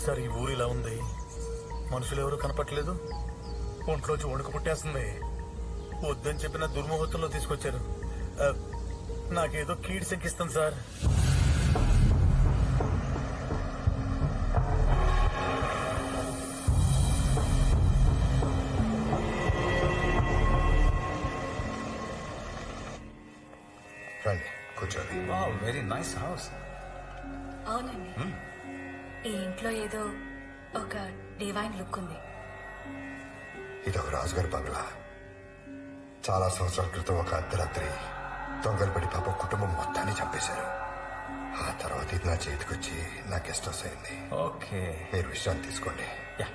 ఏంటి సార్ ఈ ఊరు ఇలా ఉంది? మనుషులు ఎవరు కనపట్లేదు. ఒంట్లోంచి వణుకు పుట్టేస్తుంది. వద్దని చెప్పిన దుర్ముహూర్తంలో తీసుకొచ్చారు. నాకేదో కీడు శంకిస్తుంది సార్. రండి కూర్చోండి. Very nice house. అవునండి, ఈ ఇంట్లో ఏదో ఒక డివైన్ లుక్ ఉంది. ఇది ఒక రాజుగారి బంగ్లా. చాలా సంవత్సరాల క్రితం ఒక అర్ధరాత్రి దొంగలు పడి పాప కుటుంబం మొత్తాన్ని చంపేశారు. ఆ తర్వాత ఇది నా చేతికొచ్చి నా గెస్ట్ హౌస్ అయింది. ఓకే, మీరు విశ్రాంతి తీసుకోండి. యా